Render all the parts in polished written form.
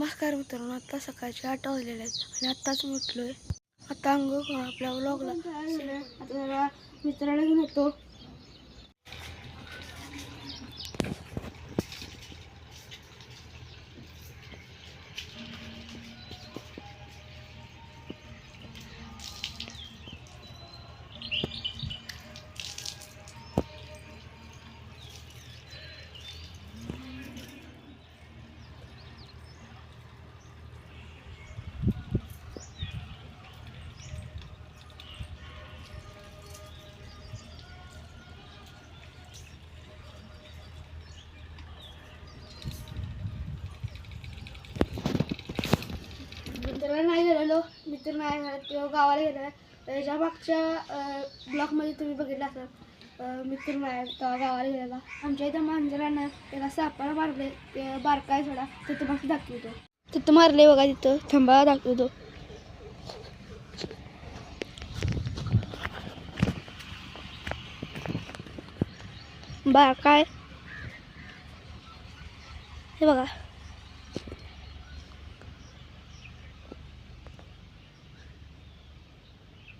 नमस्कार मित्रांनो, आता सकाळचे 8 वाजलेले आहेत आणि आत्ताच मी उठलोय. आता अंघोळ करून आपल्या व्लॉगला आता जरा मित्राला घेऊन येतो. मित्राला नाही गेलेलो, मित्र नाही तो गावाला गेला. त्याच्या मागच्या ब्लॉकमध्ये तुम्ही बघितलं असाल, मित्र नाही तो गावाला गेलेला. आमच्या इथं मांजरानं त्याला सापाला मारले, ते बारका आहे थोडा, तिथं मस्त दाखवतो. तिथं मारले बघा, तिथं थांबा दाखवतो. बारका आहे हे बघा.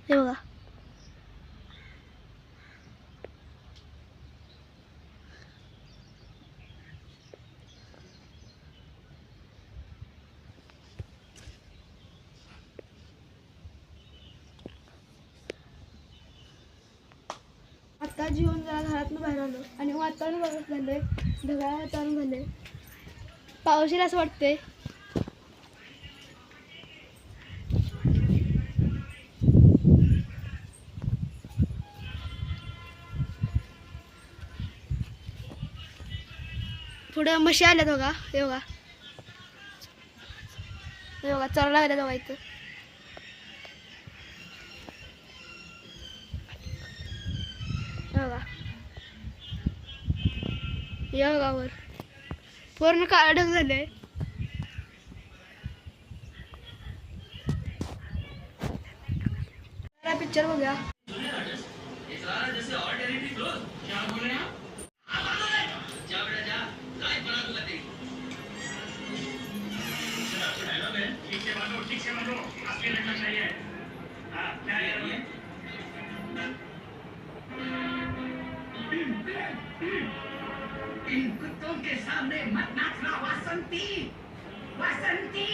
हे बघा, आता जेवण जरा घरातून बाहेर आलो आणि वातावरण बघत झालंय, ढगाळ वातावरण झालंय, पाऊस येईल असं वाटतंय. पुढं म्हशी आल्यात बघा, हे बघा, हे बघा चरायला लागल्यात बघा इथं. बघा या गावावर पूर्ण काळं ढग झालंय. पिक्चर बघूया. इन कुत्तों के सामने मत नाचना वासंती, वासंती.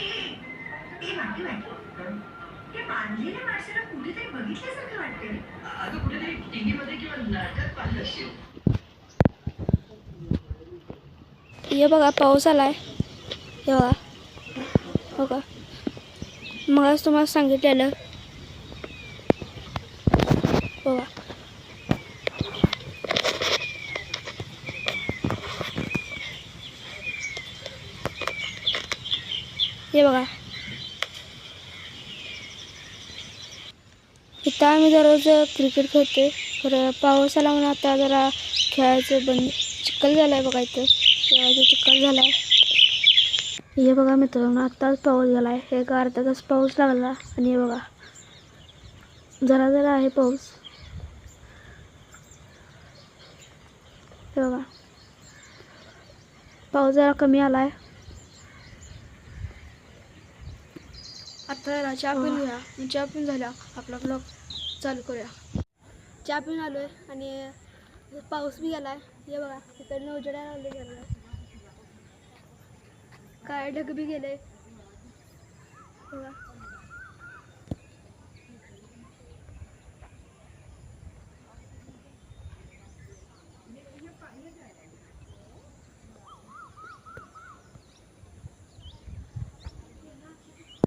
ती बाकी हे बांधलेल्या माणसाला कुठेतरी बघितल्यासारखं वाटते. अगं कुठेतरी टीव्ही मध्ये किंवा नाटकात पाहिलं असेल. हे बघा पाऊस आलाय, हे बघा, हो का, मगच तुम्हाला सांगितलेलं बघा. हे बघा, इथं आम्ही दररोज क्रिकेट खेळते, तर पाऊस आला म्हणून आता जरा खेळायचं बंद. चिखल झालाय बघा, इथं चिखल झालाय. हे बघा मित्रांनो, आत्ताच पाऊस झालाय, एक अर्धा तास पाऊस लागला आणि हे बघा जरा जरा आहे पाऊस. हे बघा पाऊस जरा कमी आलाय. आता चहा पिऊन घ्या, चहा पिऊन झाला आपला ब्लॉग चालू करूया. चहा पिऊन आलोय आणि पाऊस बी गेलाय. हे बघा तिकडनं उजेडा लावले गेला, काय ढग बी गेले बघा.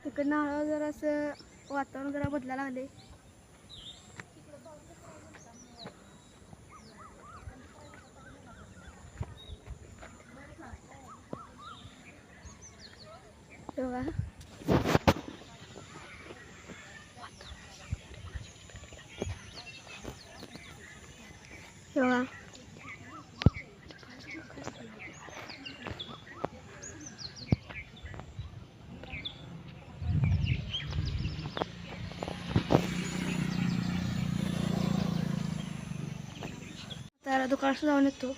तिकडनं हळूहळू जरा असं वातावरण जरा बदलायला लागले. बघा बघा तर दुकानात जाऊन येतो.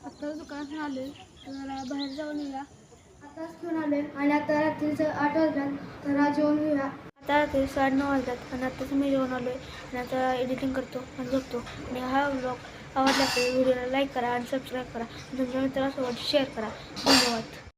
आता दुकानातून आले जरा बाहेर जाऊन येऊया. आताच घेऊन आले आणि आता रात्रीचं 8 वाजल्यात तर जेवण घेऊया. आता रात्री 9:30 वाजल्यात आणि आताच मी जेवण आलो आहे आणि आता एडिटिंग करतो आणि झोपतो. आणि हा व्लॉग आवडला तर व्हिडिओला लाईक करा आणि सबस्क्राईब करा. तुमच्या मित्रांसोबत शेअर करा. धन्यवाद.